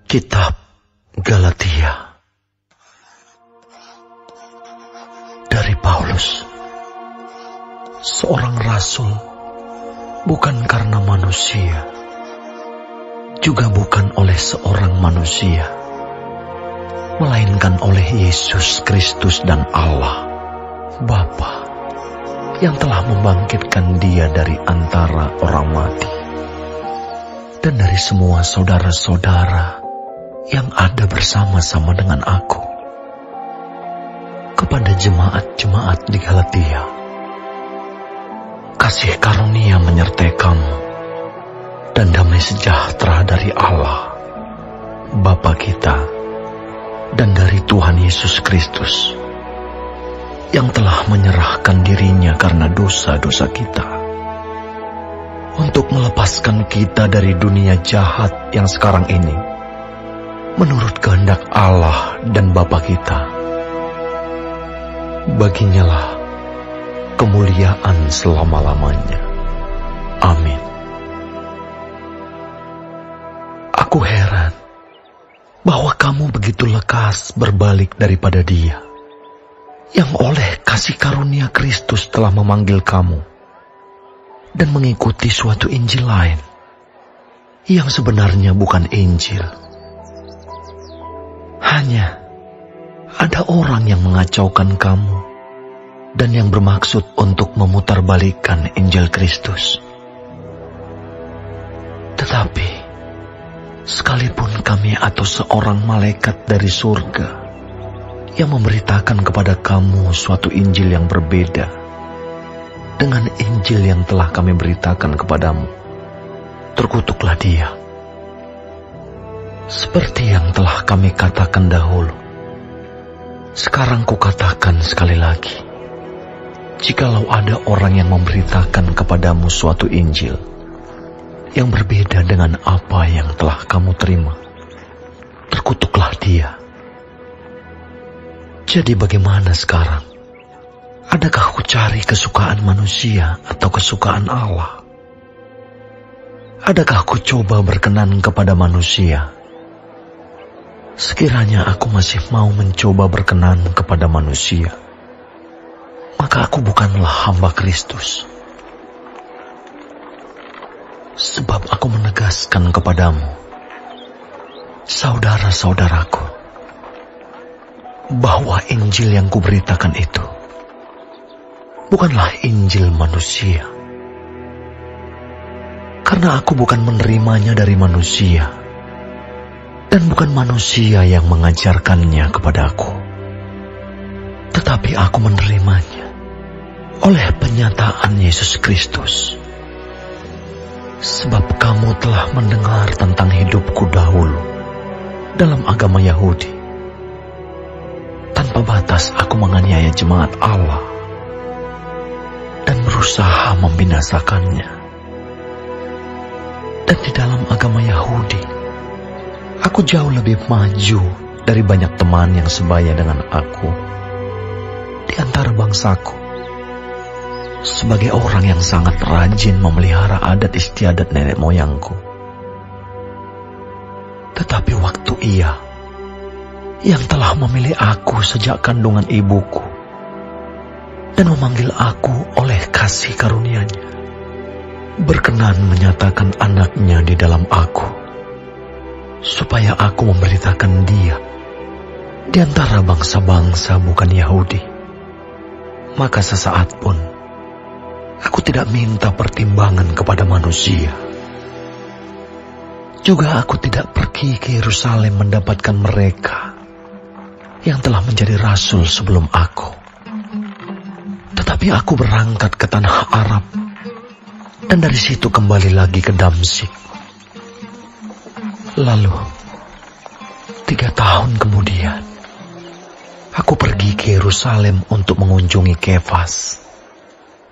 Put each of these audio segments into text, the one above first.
Kitab Galatia dari Paulus, seorang rasul, bukan karena manusia, juga bukan oleh seorang manusia, melainkan oleh Yesus Kristus dan Allah Bapa yang telah membangkitkan Dia dari antara orang mati, dan dari semua saudara-saudara yang ada bersama-sama dengan aku. Kepada jemaat-jemaat di Galatia, kasih karunia menyertai kamu, dan damai sejahtera dari Allah Bapa kita dan dari Tuhan Yesus Kristus, yang telah menyerahkan dirinya karena dosa-dosa kita, untuk melepaskan kita dari dunia jahat yang sekarang ini, menurut kehendak Allah dan Bapa kita. Baginya lah kemuliaan selama-lamanya. Amin. Aku heran bahwa kamu begitu lekas berbalik daripada Dia, yang oleh kasih karunia Kristus telah memanggil kamu, dan mengikuti suatu Injil lain, yang sebenarnya bukan Injil. Hanya ada orang yang mengacaukan kamu, dan yang bermaksud untuk memutarbalikkan Injil Kristus. Tetapi, sekalipun kami atau seorang malaikat dari surga yang memberitakan kepada kamu suatu Injil yang berbeda dengan Injil yang telah kami beritakan kepadamu, terkutuklah dia. Seperti yang telah kami katakan dahulu, sekarang kukatakan sekali lagi, jikalau ada orang yang memberitakan kepadamu suatu Injil yang berbeda dengan apa yang telah kamu terima, terkutuklah dia. Jadi bagaimana sekarang? Adakah ku cari kesukaan manusia atau kesukaan Allah? Adakah ku coba berkenan kepada manusia? Sekiranya aku masih mau mencoba berkenan kepada manusia, maka aku bukanlah hamba Kristus. Sebab aku menegaskan kepadamu, saudara-saudaraku, bahwa Injil yang kuberitakan itu bukanlah Injil manusia. Karena aku bukan menerimanya dari manusia, dan bukan manusia yang mengajarkannya kepadaku, tetapi aku menerimanya oleh penyataan Yesus Kristus. Sebab kamu telah mendengar tentang hidupku dahulu dalam agama Yahudi. Tanpa batas aku menganiaya jemaat Allah dan berusaha membinasakannya. Dan di dalam agama Yahudi, aku jauh lebih maju dari banyak teman yang sebaya dengan aku di antara bangsaku, sebagai orang yang sangat rajin memelihara adat istiadat nenek moyangku. Tetapi waktu Ia yang telah memilih aku sejak kandungan ibuku dan memanggil aku oleh kasih karunia-Nya, berkenan menyatakan anaknya di dalam aku, supaya aku memberitakan Dia di antara bangsa-bangsa bukan Yahudi. Maka sesaat pun aku tidak minta pertimbangan kepada manusia. Juga aku tidak pergi ke Yerusalem mendapatkan mereka yang telah menjadi rasul sebelum aku. Tetapi aku berangkat ke tanah Arab, dan dari situ kembali lagi ke Damsyik. Lalu 3 tahun kemudian, aku pergi ke Yerusalem untuk mengunjungi Kefas,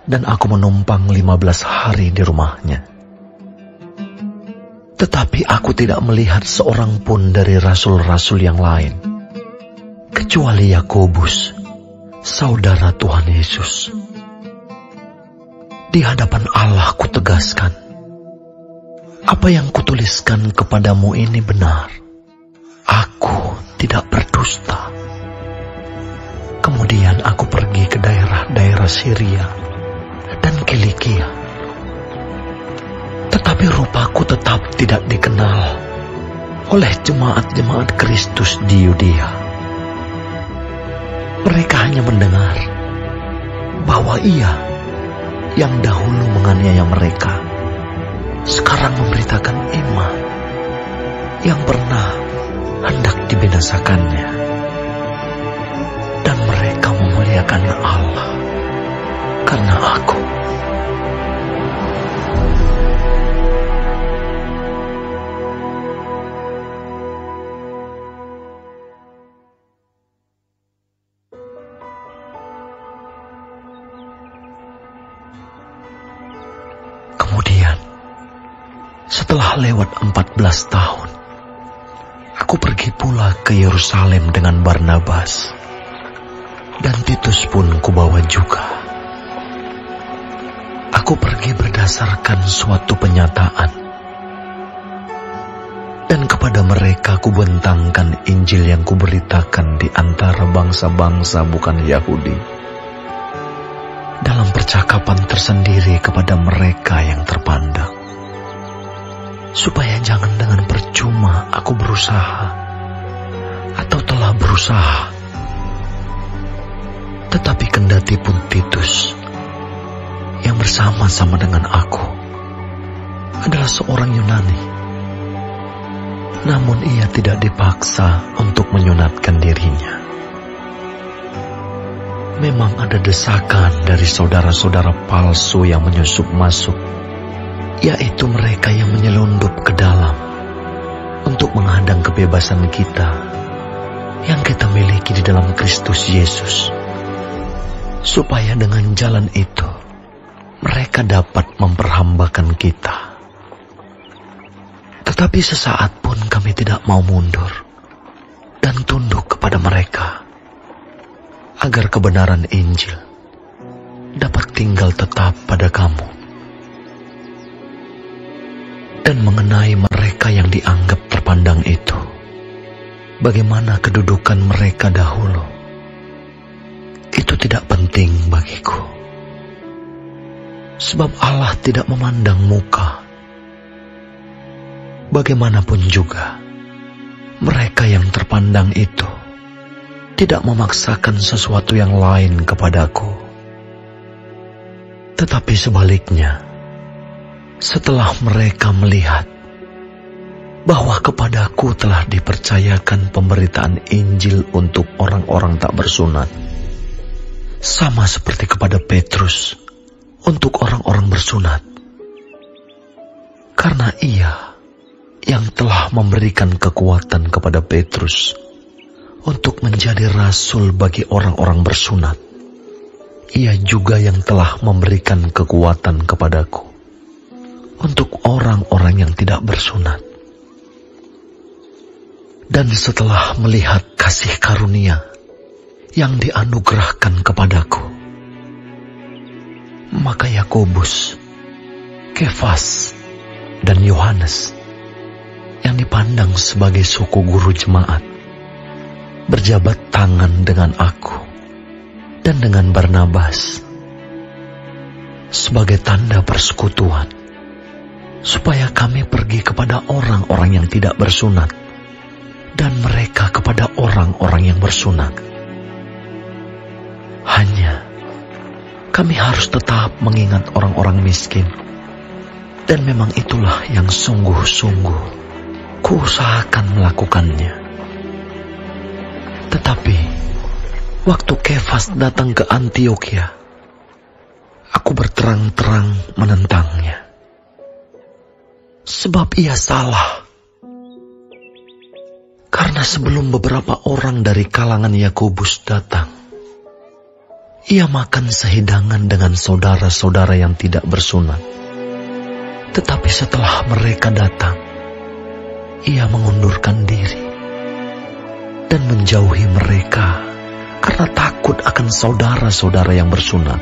dan aku menumpang 15 hari di rumahnya. Tetapi aku tidak melihat seorang pun dari rasul-rasul yang lain, kecuali Yakobus, saudara Tuhan Yesus. Di hadapan Allah kutegaskan, apa yang kutuliskan kepadamu ini benar. tidak berdusta. Kemudian aku pergi ke daerah-daerah Syria dan Kilikia. Tetapi rupaku tetap tidak dikenal oleh jemaat-jemaat Kristus di Yudea. Mereka hanya mendengar bahwa Ia yang dahulu menganiaya mereka sekarang memberitakan iman yang pernah hendak dibinasakannya, dan mereka memuliakan Allah karena aku. Kemudian, setelah lewat 14 tahun, aku pergi pula ke Yerusalem dengan Barnabas, dan Titus pun kubawa juga. Aku pergi berdasarkan suatu penyataan, dan kepada mereka kubentangkan Injil yang kuberitakan di antara bangsa-bangsa bukan Yahudi, dalam percakapan tersendiri kepada mereka yang terpandang, supaya jangan dengan percuma aku berusaha atau telah berusaha. Tetapi kendati pun Titus yang bersama-sama dengan aku adalah seorang Yunani, namun ia tidak dipaksa untuk menyunatkan dirinya. Memang ada desakan dari saudara-saudara palsu yang menyusup masuk, yaitu mereka yang menyelundup ke dalam untuk menghadang kebebasan kita yang kita miliki di dalam Kristus Yesus, supaya dengan jalan itu mereka dapat memperhambakan kita. Tetapi sesaat pun kami tidak mau mundur dan tunduk kepada mereka, agar kebenaran Injil dapat tinggal tetap pada kamu. Dan mengenai mereka yang dianggap terpandang itu, bagaimana kedudukan mereka dahulu, itu tidak penting bagiku. Sebab Allah tidak memandang muka. Bagaimanapun juga, mereka yang terpandang itu tidak memaksakan sesuatu yang lain kepadaku. Tetapi sebaliknya, setelah mereka melihat bahwa kepadaku telah dipercayakan pemberitaan Injil untuk orang-orang tak bersunat, sama seperti kepada Petrus untuk orang-orang bersunat, karena ia yang telah memberikan kekuatan kepada Petrus untuk menjadi rasul bagi orang-orang bersunat, ia juga yang telah memberikan kekuatan kepadaku untuk orang-orang yang tidak bersunat. Dan setelah melihat kasih karunia yang dianugerahkan kepadaku, maka Yakobus, Kefas, dan Yohanes yang dipandang sebagai suku guru jemaat berjabat tangan dengan aku dan dengan Barnabas sebagai tanda persekutuan, supaya kami pergi kepada orang-orang yang tidak bersunat dan mereka kepada orang-orang yang bersunat. Hanya kami harus tetap mengingat orang-orang miskin, dan memang itulah yang sungguh-sungguh kuusahakan melakukannya. Tetapi waktu Kefas datang ke Antiokhia, aku berterang-terang menentangnya, sebab ia salah. Karena sebelum beberapa orang dari kalangan Yakobus datang, ia makan sehidangan dengan saudara-saudara yang tidak bersunat. Tetapi setelah mereka datang, ia mengundurkan diri dan menjauhi mereka karena takut akan saudara-saudara yang bersunat.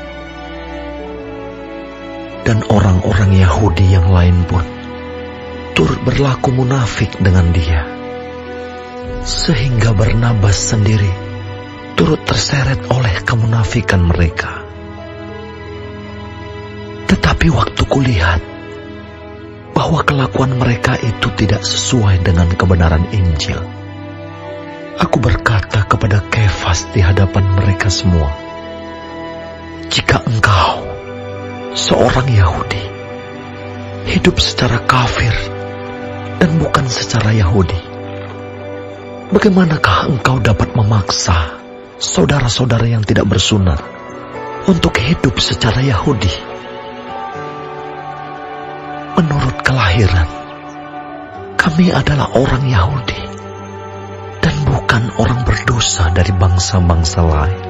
Dan orang-orang Yahudi yang lain pun turut berlaku munafik dengan dia. sehingga Barnabas sendiri turut terseret oleh kemunafikan mereka. Tetapi waktu kulihat bahwa kelakuan mereka itu tidak sesuai dengan kebenaran Injil, aku berkata kepada Kefas di hadapan mereka semua, "Jika engkau, seorang Yahudi, hidup secara kafir dan bukan secara Yahudi, bagaimanakah engkau dapat memaksa saudara-saudara yang tidak bersunat untuk hidup secara Yahudi? Menurut kelahiran, kami adalah orang Yahudi dan bukan orang berdosa dari bangsa-bangsa lain.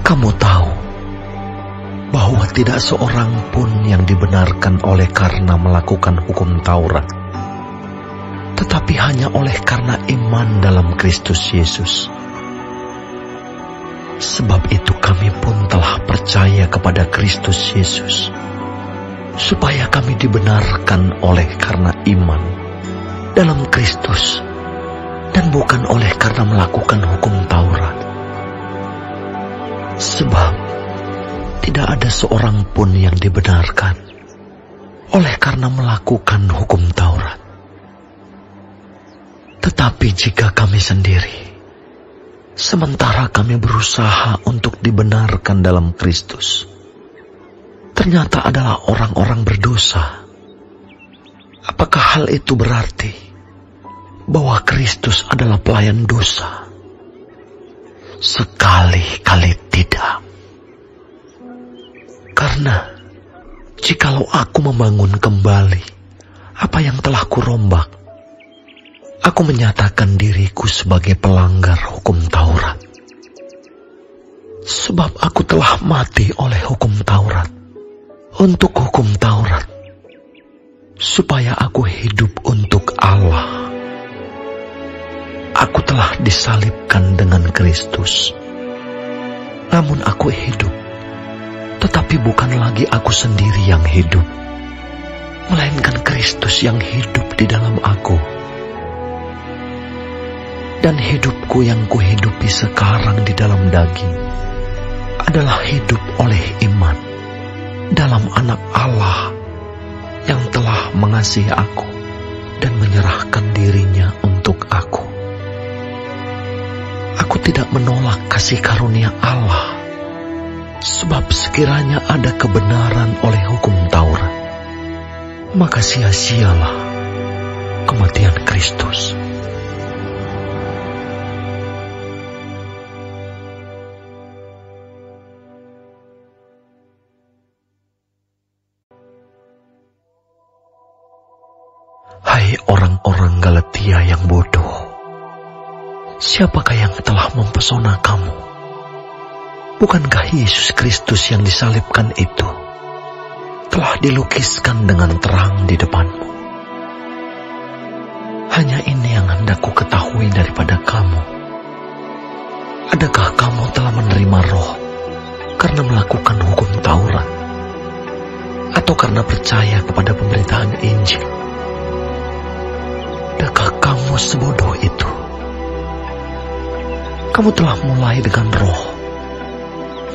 Kamu tahu bahwa tidak seorang pun yang dibenarkan oleh karena melakukan hukum Taurat, tetapi hanya oleh karena iman dalam Kristus Yesus. Sebab itu kami pun telah percaya kepada Kristus Yesus, supaya kami dibenarkan oleh karena iman dalam Kristus dan bukan oleh karena melakukan hukum Taurat. Sebab tidak ada seorang pun yang dibenarkan oleh karena melakukan hukum Taurat. Tetapi jika kami sendiri, sementara kami berusaha untuk dibenarkan dalam Kristus, ternyata adalah orang-orang berdosa, apakah hal itu berarti bahwa Kristus adalah pelayan dosa? Sekali-kali tidak. Karena jikalau aku membangun kembali apa yang telah kurombak, aku menyatakan diriku sebagai pelanggar hukum Taurat. Sebab aku telah mati oleh hukum Taurat, untuk hukum Taurat, supaya aku hidup untuk Allah. Aku telah disalibkan dengan Kristus. Namun aku hidup, tetapi bukan lagi aku sendiri yang hidup, melainkan Kristus yang hidup di dalam aku. Dan hidupku yang kuhidupi sekarang di dalam daging adalah hidup oleh iman dalam Anak Allah yang telah mengasihi aku dan menyerahkan dirinya untuk aku. Aku tidak menolak kasih karunia Allah, sebab sekiranya ada kebenaran oleh hukum Taurat, maka sia-sialah kematian Kristus. Hai orang-orang Galatia yang bodoh, siapakah yang telah mempesona kamu? Bukankah Yesus Kristus yang disalibkan itu telah dilukiskan dengan terang di depanmu? Hanya ini yang hendak ku ketahui daripada kamu. Adakah kamu telah menerima Roh karena melakukan hukum Taurat, atau karena percaya kepada pemberitaan Injil? Adakah kamu sebodoh itu? Kamu telah mulai dengan Roh.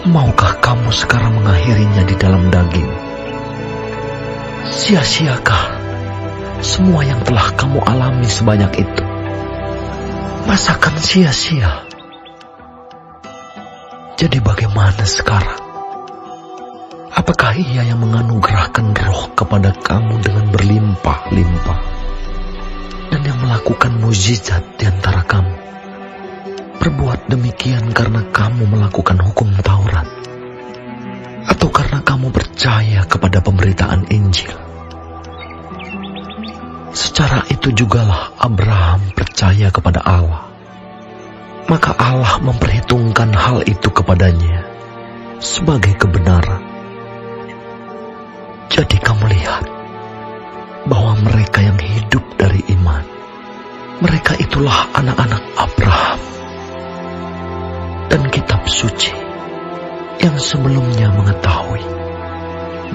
Maukah kamu sekarang mengakhirinya di dalam daging? Sia-siakah semua yang telah kamu alami sebanyak itu? Masakan sia-sia? Jadi bagaimana sekarang? Apakah Ia yang menganugerahkan Roh kepada kamu dengan berlimpah-limpah, dan yang melakukan mukjizat di antara kamu berbuat demikian karena kamu melakukan hukum Taurat, atau karena kamu percaya kepada pemberitaan Injil? Secara itu jugalah Abraham percaya kepada Allah, maka Allah memperhitungkan hal itu kepadanya sebagai kebenaran. Jadi kamu lihat bahwa mereka yang hidup dari iman, mereka itulah anak-anak Abraham. Dan kitab suci yang sebelumnya mengetahui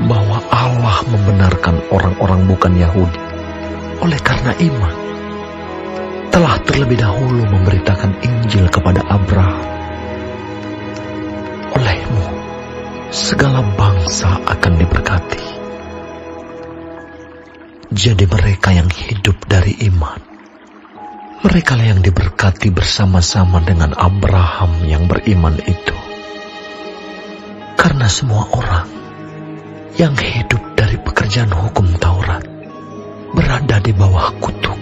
bahwa Allah membenarkan orang-orang bukan Yahudi oleh karena iman, telah terlebih dahulu memberitakan Injil kepada Abraham. Olehmu, segala bangsa akan diberkati. Jadi mereka yang hidup dari iman, merekalah yang diberkati bersama-sama dengan Abraham yang beriman itu. Karena semua orang yang hidup dari pekerjaan hukum Taurat berada di bawah kutuk.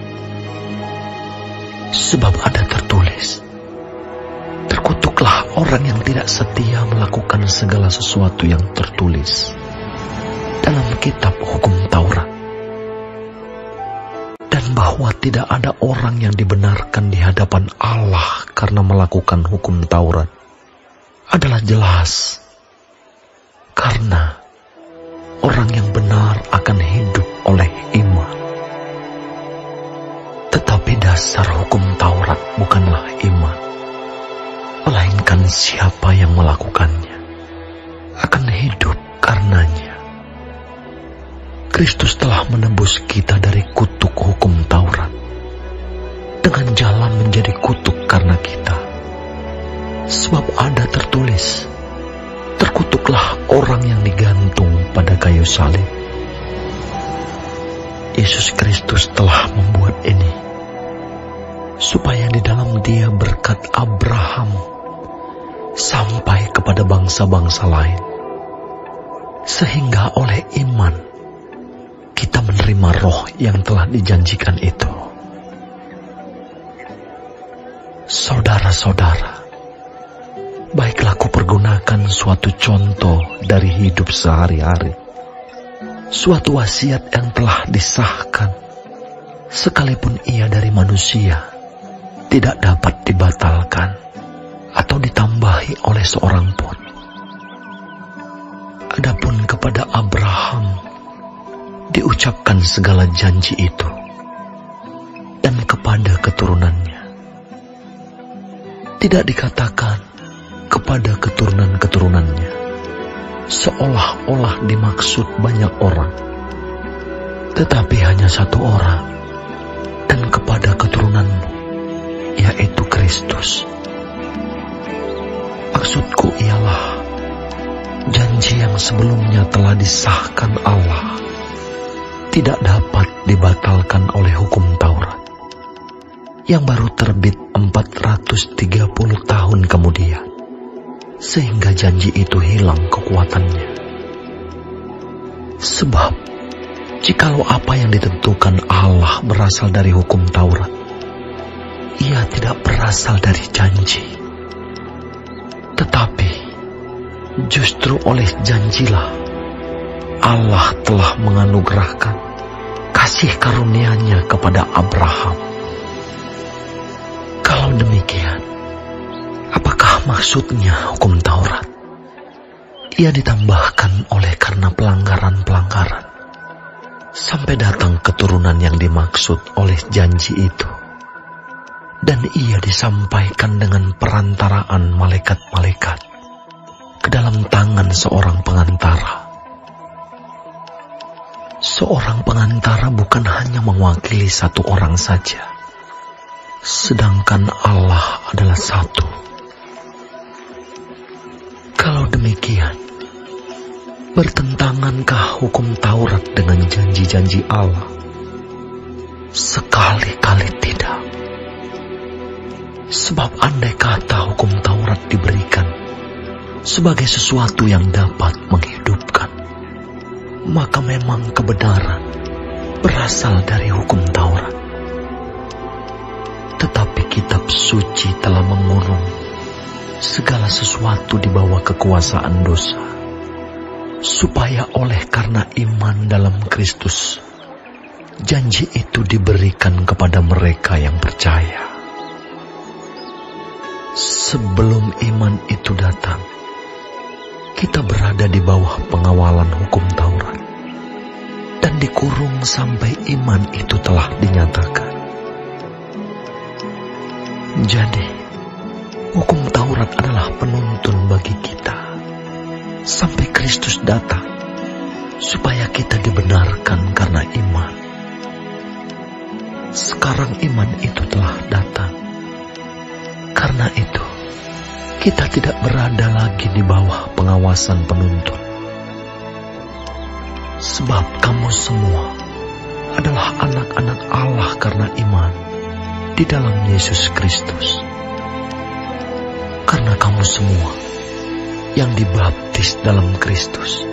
Sebab ada tertulis, terkutuklah orang yang tidak setia melakukan segala sesuatu yang tertulis dalam kitab hukum Taurat. Dan bahwa tidak ada orang yang dibenarkan di hadapan Allah karena melakukan hukum Taurat adalah jelas. Karena orang yang benar akan hidup oleh iman. Tetapi dasar hukum Taurat bukanlah iman, melainkan siapa yang melakukannya akan hidup karenanya. Kristus telah menebus kita dari kutuk hukum Taurat dengan jalan menjadi kutuk karena kita. Sebab ada tertulis, terkutuklah orang yang digantung pada kayu salib. Yesus Kristus telah membuat ini, supaya di dalam Dia berkat Abraham sampai kepada bangsa-bangsa lain, sehingga oleh iman kita menerima roh yang telah dijanjikan itu. Saudara-saudara, baiklah kupergunakan suatu contoh dari hidup sehari-hari, suatu wasiat yang telah disahkan, sekalipun ia dari manusia, tidak dapat dibatalkan atau ditambahi oleh seorang pun. Adapun kepada Abraham diucapkan segala janji itu, dan kepada keturunannya. Tidak dikatakan kepada keturunan-keturunannya, seolah-olah dimaksud banyak orang, tetapi hanya satu orang, dan kepada keturunanmu, yaitu Kristus. Maksudku ialah janji yang sebelumnya telah disahkan Allah tidak dapat dibatalkan oleh hukum Taurat yang baru terbit 430 tahun kemudian, sehingga janji itu hilang kekuatannya. Sebab jikalau apa yang ditentukan Allah berasal dari hukum Taurat, ia tidak berasal dari janji, tetapi justru oleh janjilah Allah telah menganugerahkan kasih karunia-Nya kepada Abraham. Kalau demikian, apakah maksudnya hukum Taurat? Ia ditambahkan oleh karena pelanggaran-pelanggaran, sampai datang keturunan yang dimaksud oleh janji itu. Dan ia disampaikan dengan perantaraan malaikat-malaikat ke dalam tangan seorang pengantara. Seorang pengantara bukan hanya mewakili satu orang saja, sedangkan Allah adalah satu. Kalau demikian, bertentangankah hukum Taurat dengan janji-janji Allah? Sekali-kali tidak. Sebab andai kata hukum Taurat diberikan sebagai sesuatu yang dapat menghidupkan, maka memang kebenaran berasal dari hukum Taurat. Tetapi kitab suci telah mengurung segala sesuatu di bawah kekuasaan dosa, supaya oleh karena iman dalam Kristus, janji itu diberikan kepada mereka yang percaya. Sebelum iman itu datang, kita berada di bawah pengawalan hukum Taurat dan dikurung sampai iman itu telah dinyatakan. Jadi, hukum Taurat adalah penuntun bagi kita sampai Kristus datang, supaya kita dibenarkan karena iman. sekarang iman itu telah datang. Karena itu, kita tidak berada lagi di bawah pengawasan penuntun. Sebab kamu semua adalah anak-anak Allah karena iman di dalam Yesus Kristus. Karena kamu semua yang dibaptis dalam Kristus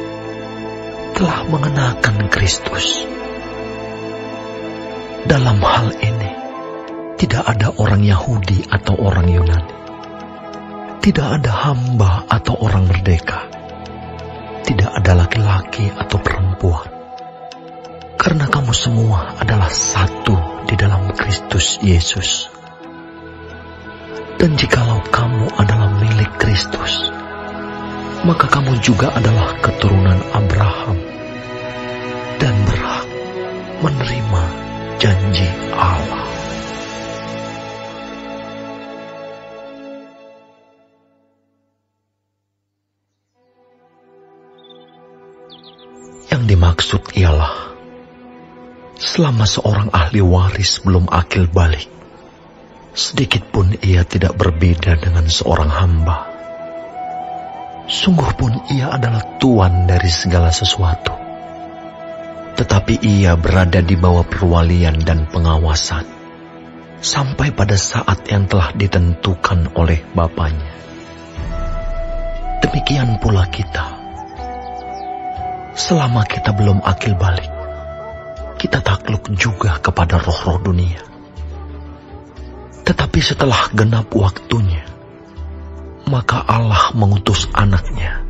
telah mengenakan Kristus. Dalam hal ini, tidak ada orang Yahudi atau orang Yunani. Tidak ada hamba atau orang merdeka. Tidak ada laki-laki atau perempuan. Karena kamu semua adalah satu di dalam Kristus Yesus. Dan jikalau kamu adalah milik Kristus, maka kamu juga adalah keturunan Abraham dan berhak menerima janji Allah. Yang dimaksud ialah, selama seorang ahli waris belum akil balik, sedikit pun ia tidak berbeda dengan seorang hamba. Sungguh pun ia adalah tuan dari segala sesuatu. Tetapi ia berada di bawah perwalian dan pengawasan, sampai pada saat yang telah ditentukan oleh Bapanya. Demikian pula kita. Selama kita belum akil balik, kita takluk juga kepada roh-roh dunia. Tetapi setelah genap waktunya, maka Allah mengutus anaknya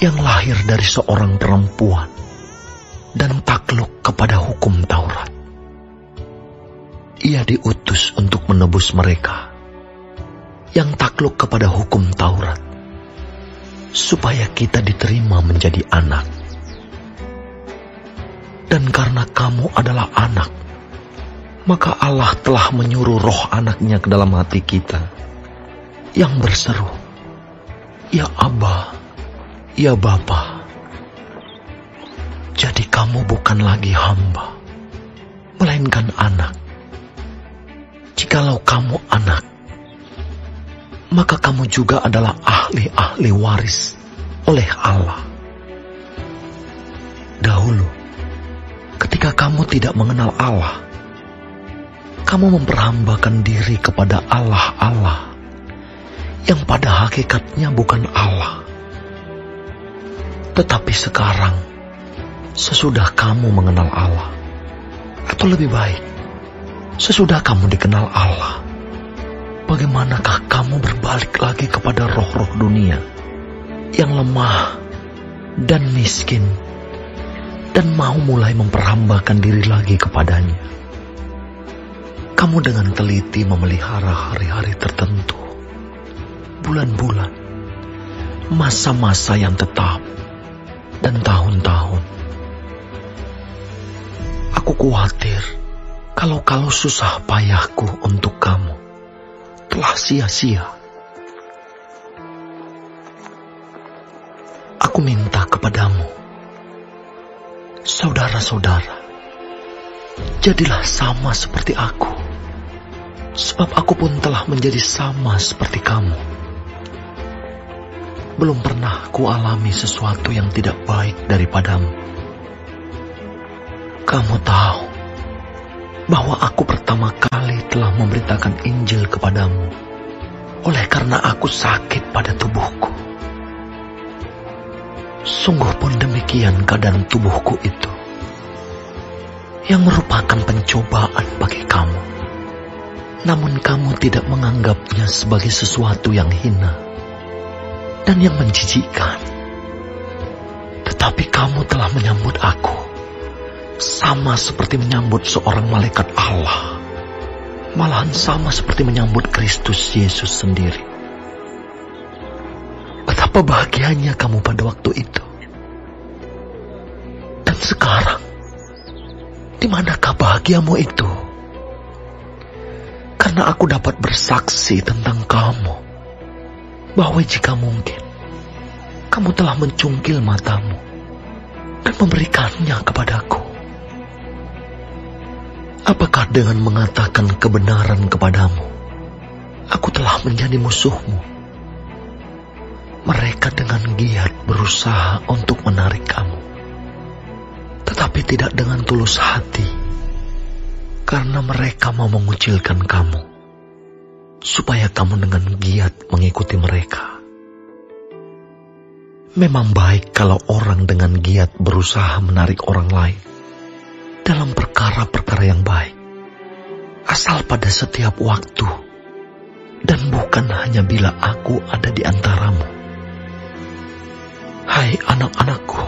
yang lahir dari seorang perempuan dan takluk kepada hukum Taurat. Ia diutus untuk menebus mereka yang takluk kepada hukum Taurat, supaya kita diterima menjadi anak. Dan karena kamu adalah anak, maka Allah telah menyuruh roh anaknya ke dalam hati kita, yang berseru, "Ya Aba, ya Bapa." Jadi kamu bukan lagi hamba, melainkan anak. Jikalau kamu anak, maka kamu juga adalah ahli-ahli waris oleh Allah. Dahulu, ketika kamu tidak mengenal Allah, kamu memperhambakan diri kepada Allah-Allah yang pada hakikatnya bukan Allah. Tetapi sekarang, sesudah kamu mengenal Allah, atau lebih baik, sesudah kamu dikenal Allah, bagaimanakah kamu berbalik lagi kepada roh-roh dunia yang lemah dan miskin, dan mau mulai memperhambakan diri lagi kepadanya? Kamu dengan teliti memelihara hari-hari tertentu, bulan-bulan, masa-masa yang tetap, dan tahun-tahun. Aku khawatir kalau susah payahku untuk kamu telah sia-sia. Aku minta kepadamu, saudara-saudara, jadilah sama seperti aku, sebab aku pun telah menjadi sama seperti kamu. Belum pernah kualami sesuatu yang tidak baik daripadamu. Kamu tahu bahwa aku pertama kali telah memberitakan Injil kepadamu oleh karena aku sakit pada tubuhku. Sungguh pun demikian keadaan tubuhku itu, yang merupakan pencobaan bagi kamu. Namun kamu tidak menganggapnya sebagai sesuatu yang hina dan yang menjijikkan. Tetapi kamu telah menyambut aku sama seperti menyambut seorang malaikat Allah, malahan sama seperti menyambut Kristus Yesus sendiri. Betapa bahagianya kamu pada waktu itu. Dan sekarang, di manakah bahagiamu itu? Karena aku dapat bersaksi tentang kamu, bahwa jika mungkin, kamu telah mencungkil matamu dan memberikannya kepadaku. Apakah dengan mengatakan kebenaran kepadamu, aku telah menjadi musuhmu? Mereka dengan giat berusaha untuk menarik kamu, tetapi tidak dengan tulus hati, karena mereka mau mengucilkan kamu, supaya kamu dengan giat mengikuti mereka. Memang baik kalau orang dengan giat berusaha menarik orang lain dalam perkara-perkara yang baik, asal pada setiap waktu, dan bukan hanya bila aku ada di antaramu. Hai anak-anakku,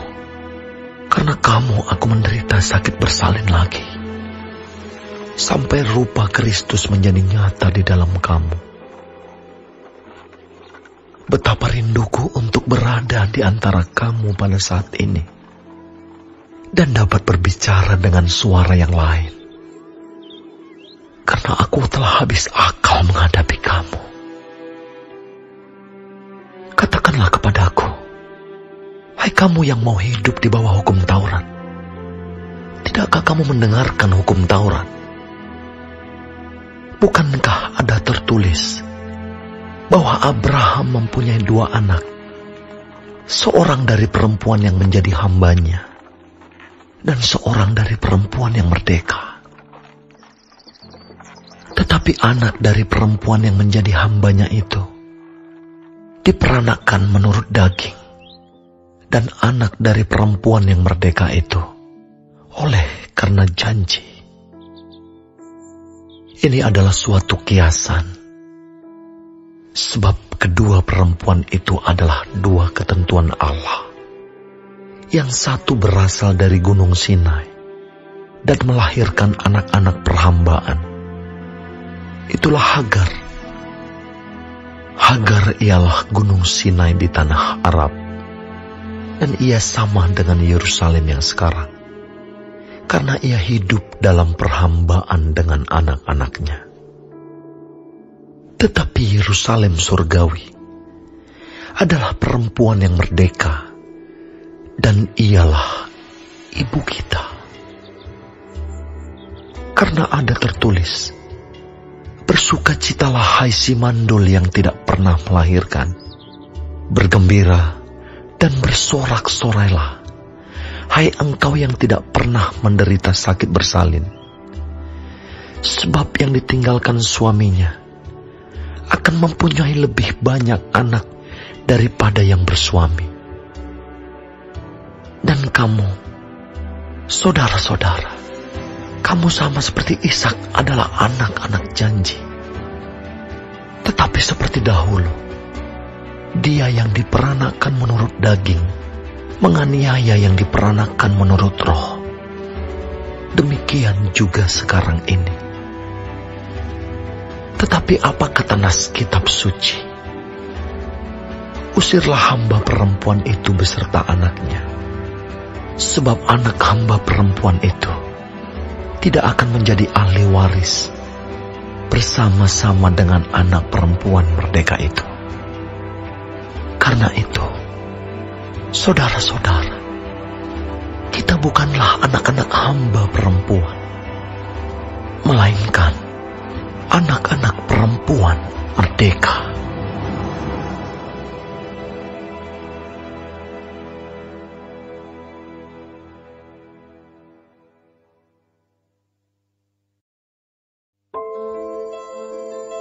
karena kamu aku menderita sakit bersalin lagi, sampai rupa Kristus menjadi nyata di dalam kamu. Betapa rinduku untuk berada di antara kamu pada saat ini, dan dapat berbicara dengan suara yang lain, karena aku telah habis akal menghadapi kamu. Katakanlah kepadaku, hai kamu yang mau hidup di bawah hukum Taurat, tidakkah kamu mendengarkan hukum Taurat? Bukankah ada tertulis bahwa Abraham mempunyai 2 anak, seorang dari perempuan yang menjadi hambanya, dan seorang dari perempuan yang merdeka? Tetapi anak dari perempuan yang menjadi hambanya itu diperanakan menurut daging, dan anak dari perempuan yang merdeka itu oleh karena janji. Ini adalah suatu kiasan, sebab kedua perempuan itu adalah 2 ketentuan Allah. Yang satu berasal dari Gunung Sinai dan melahirkan anak-anak perhambaan. Itulah Hagar. Hagar ialah Gunung Sinai di tanah Arab, dan ia sama dengan Yerusalem yang sekarang, karena ia hidup dalam perhambaan dengan anak-anaknya. Tetapi Yerusalem surgawi adalah perempuan yang merdeka, dan ialah ibu kita. Karena ada tertulis, bersukacitalah hai si mandul yang tidak pernah melahirkan, bergembira dan bersorak-sorailah, hai engkau yang tidak pernah menderita sakit bersalin. Sebab yang ditinggalkan suaminya akan mempunyai lebih banyak anak daripada yang bersuami. Dan kamu, saudara-saudara, kamu sama seperti Ishak adalah anak-anak janji. Tetapi seperti dahulu, dia yang diperanakan menurut daging menganiaya yang diperanakan menurut roh. Demikian juga sekarang ini. Tetapi apa kata nas kitab suci? Usirlah hamba perempuan itu beserta anaknya, sebab anak hamba perempuan itu tidak akan menjadi ahli waris bersama-sama dengan anak perempuan merdeka itu. Karena itu, saudara-saudara, kita bukanlah anak-anak hamba perempuan, melainkan anak-anak perempuan merdeka.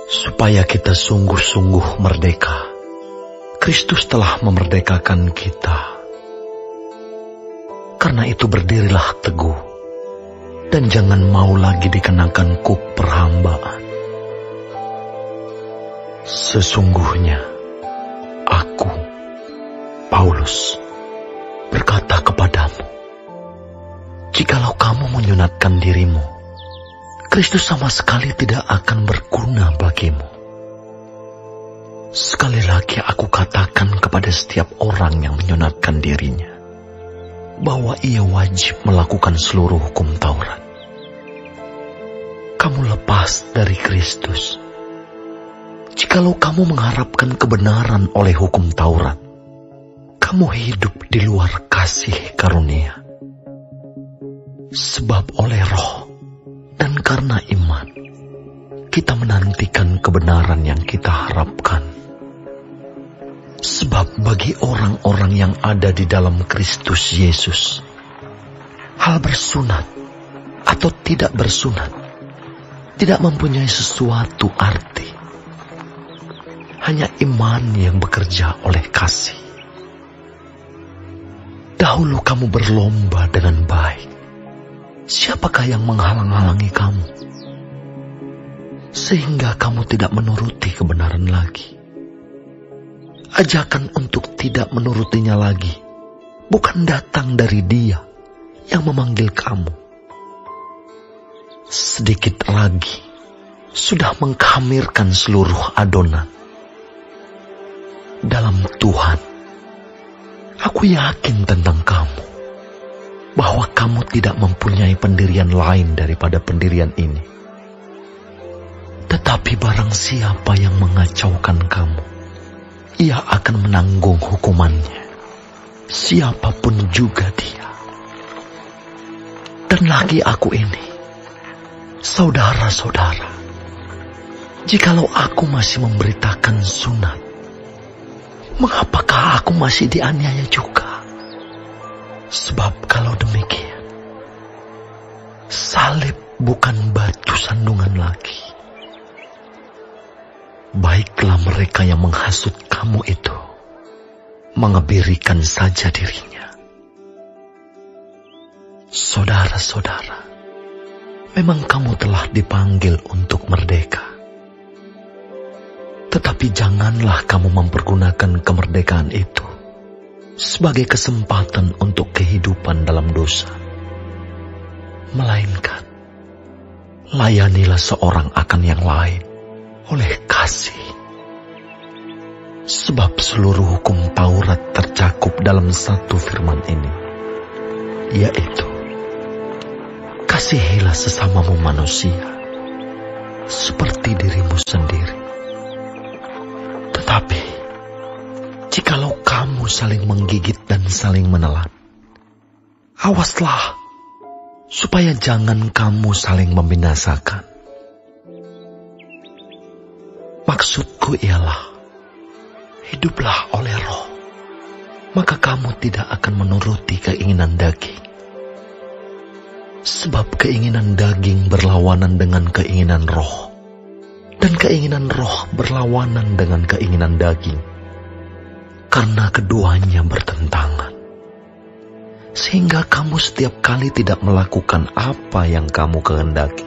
Supaya kita sungguh-sungguh merdeka, Kristus telah memerdekakan kita. Karena itu berdirilah teguh, dan jangan mau lagi dikenakan kuk perhambaan. Sesungguhnya, aku, Paulus, berkata kepadamu, jikalau kamu menyunatkan dirimu, Kristus sama sekali tidak akan berguna bagimu. Sekali lagi aku katakan kepada setiap orang yang menyunatkan dirinya, bahwa ia wajib melakukan seluruh hukum Taurat. Kamu lepas dari Kristus. Jikalau kamu mengharapkan kebenaran oleh hukum Taurat, kamu hidup di luar kasih karunia. Sebab oleh roh dan karena iman, kita menantikan kebenaran yang kita harapkan. Sebab bagi orang-orang yang ada di dalam Kristus Yesus, hal bersunat atau tidak bersunat tidak mempunyai sesuatu arti. Hanya iman yang bekerja oleh kasih. Dahulu kamu berlomba dengan baik. Siapakah yang menghalang-halangi kamu? Sehingga kamu tidak menuruti kebenaran lagi. Ajakan untuk tidak menurutinya lagi bukan datang dari Dia yang memanggil kamu. Sedikit lagi sudah mengkhamirkan seluruh adonan. Dalam Tuhan, aku yakin tentang kamu, bahwa kamu tidak mempunyai pendirian lain daripada pendirian ini. Tetapi barang siapa yang mengacaukan kamu, ia akan menanggung hukumannya, siapapun juga dia. Dan lagi aku ini, saudara-saudara, jikalau aku masih memberitakan sunat, mengapakah aku masih dianiaya juga? Sebab kalau demikian, salib bukan batu sandungan lagi. Baiklah mereka yang menghasut kamu itu mengebirikan saja dirinya. Saudara-saudara, memang kamu telah dipanggil untuk merdeka. Tetapi janganlah kamu mempergunakan kemerdekaan itu sebagai kesempatan untuk kehidupan dalam dosa. Melainkan, layanilah seorang akan yang lain oleh kasih. Sebab seluruh hukum Taurat tercakup dalam satu firman ini, yaitu, kasihilah sesamamu manusia seperti dirimu sendiri. Tetapi, jikalau kamu saling menggigit dan saling menelan, awaslah supaya jangan kamu saling membinasakan. Maksudku ialah, hiduplah oleh Roh, maka kamu tidak akan menuruti keinginan daging. Sebab keinginan daging berlawanan dengan keinginan Roh, dan keinginan Roh berlawanan dengan keinginan daging, karena keduanya bertentangan. Sehingga kamu setiap kali tidak melakukan apa yang kamu kehendaki.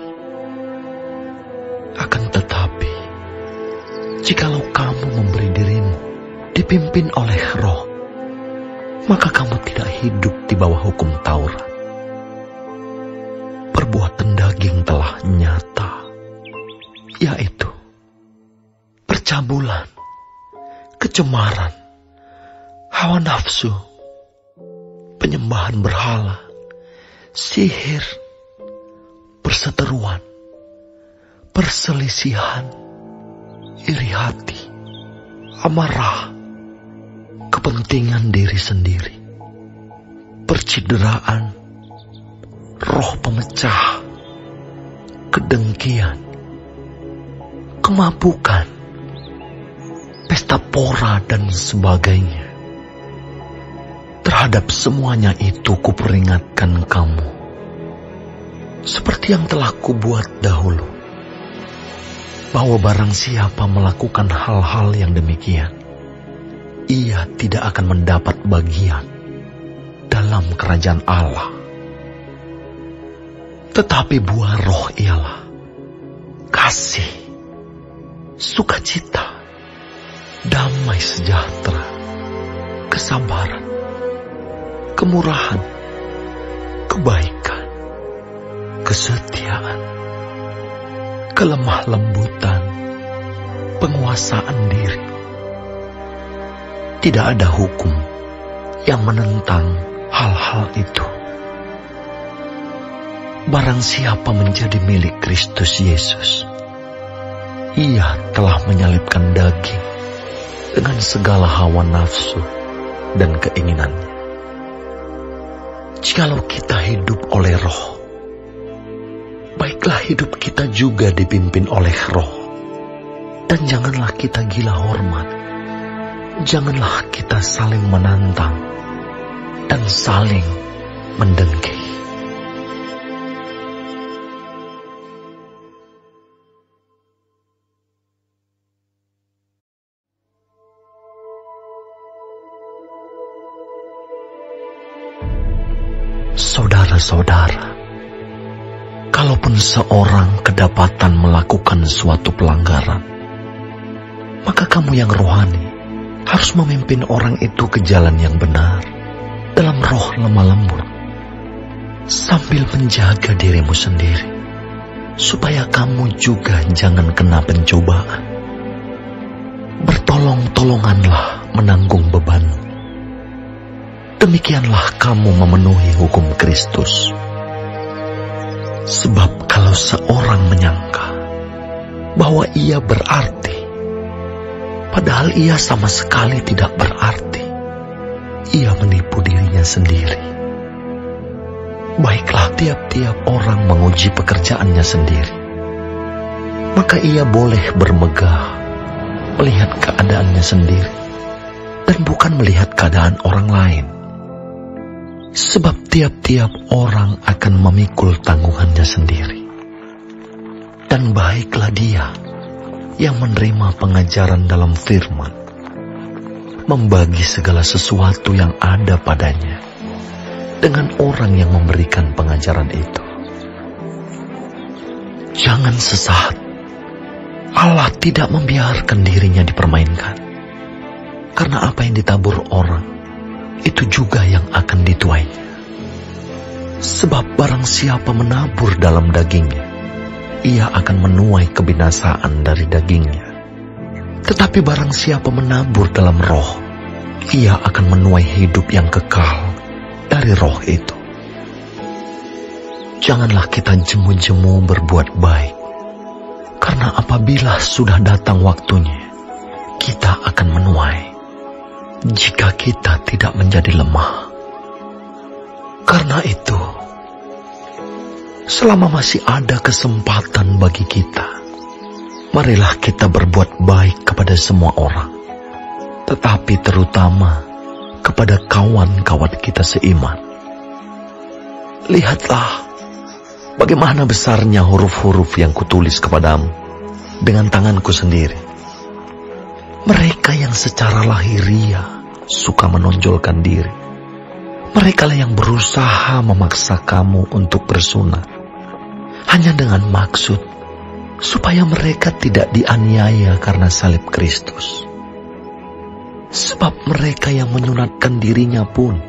Akan tetapi, jikalau kamu memberi dirimu dipimpin oleh Roh, maka kamu tidak hidup di bawah hukum Taurat. Perbuatan daging telah nyata, yaitu percabulan, kecemaran, hawa nafsu, penyembahan berhala, sihir, perseteruan, perselisihan, iri hati, amarah, kepentingan diri sendiri, percideraan, roh pemecah, kedengkian, kemabukan, pesta pora dan sebagainya. Terhadap semuanya itu kuperingatkan kamu, seperti yang telah kubuat dahulu, bahwa barang siapa melakukan hal-hal yang demikian, ia tidak akan mendapat bagian dalam kerajaan Allah. Tetapi buah Roh ialah kasih, sukacita, damai sejahtera, kesabaran, kemurahan, kebaikan, kesetiaan, kelemah lembutan, penguasaan diri. Tidak ada hukum yang menentang hal-hal itu. Barang siapa menjadi milik Kristus Yesus, ia telah menyalibkan daging dengan segala hawa nafsu dan keinginannya. Jikalau kita hidup oleh Roh, baiklah hidup kita juga dipimpin oleh Roh. Dan janganlah kita gila hormat. Janganlah kita saling menantang dan saling mendengki. Saudara-saudara, kalaupun seorang kedapatan melakukan suatu pelanggaran, maka kamu yang rohani harus memimpin orang itu ke jalan yang benar dalam roh lemah lembut, sambil menjaga dirimu sendiri, supaya kamu juga jangan kena pencobaan. Bertolong-tolonganlah menanggung beban. Demikianlah kamu memenuhi hukum Kristus. Sebab kalau seorang menyangka bahwa ia berarti, padahal ia sama sekali tidak berarti, ia menipu dirinya sendiri. Baiklah tiap-tiap orang menguji pekerjaannya sendiri, maka ia boleh bermegah melihat keadaannya sendiri dan bukan melihat keadaan orang lain. Sebab tiap-tiap orang akan memikul tanggungannya sendiri. Dan baiklah dia yang menerima pengajaran dalam firman, membagi segala sesuatu yang ada padanya dengan orang yang memberikan pengajaran itu. Jangan sesaat. Allah tidak membiarkan dirinya dipermainkan. Karena apa yang ditabur orang, itu juga yang akan dituainya. Sebab barang siapa menabur dalam dagingnya, ia akan menuai kebinasaan dari dagingnya. Tetapi barang siapa menabur dalam roh, ia akan menuai hidup yang kekal dari roh itu. Janganlah kita jemu-jemu berbuat baik, karena apabila sudah datang waktunya, kita akan menuai. Jika kita tidak menjadi lemah. Karena itu, selama masih ada kesempatan bagi kita, marilah kita berbuat baik kepada semua orang, tetapi terutama kepada kawan-kawan kita seiman. Lihatlah bagaimana besarnya huruf-huruf yang kutulis kepadamu dengan tanganku sendiri. Mereka yang secara lahiriah suka menonjolkan diri. Merekalah yang berusaha memaksa kamu untuk bersunat, hanya dengan maksud supaya mereka tidak dianiaya karena salib Kristus. Sebab mereka yang menyunatkan dirinya pun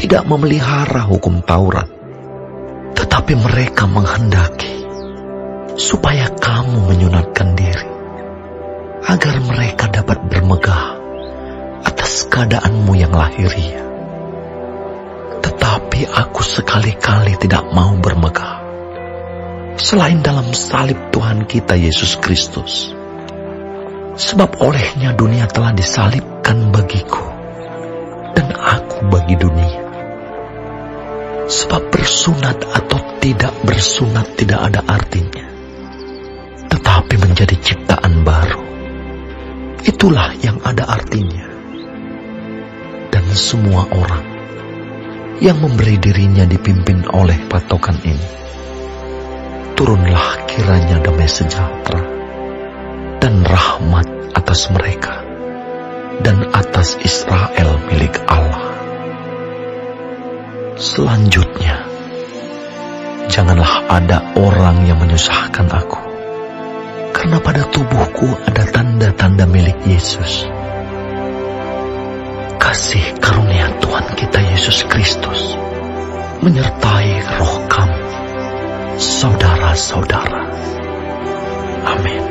tidak memelihara hukum Taurat, tetapi mereka menghendaki supaya kamu menyunatkan diri, agar mereka dapat bermegah atas keadaanmu yang lahiriah. Tetapi aku sekali-kali tidak mau bermegah selain dalam salib Tuhan kita Yesus Kristus. Sebab olehnya dunia telah disalibkan bagiku, dan aku bagi dunia. Sebab bersunat atau tidak bersunat tidak ada artinya, tetapi menjadi ciptaan baru, itulah yang ada artinya. Dan semua orang yang memberi dirinya dipimpin oleh patokan ini, turunlah kiranya damai sejahtera dan rahmat atas mereka dan atas Israel milik Allah. Selanjutnya, janganlah ada orang yang menyusahkan aku, karena pada tubuhku ada tanda-tanda milik Yesus. Kasih karunia Tuhan kita Yesus Kristus menyertai roh kamu, saudara-saudara. Amin.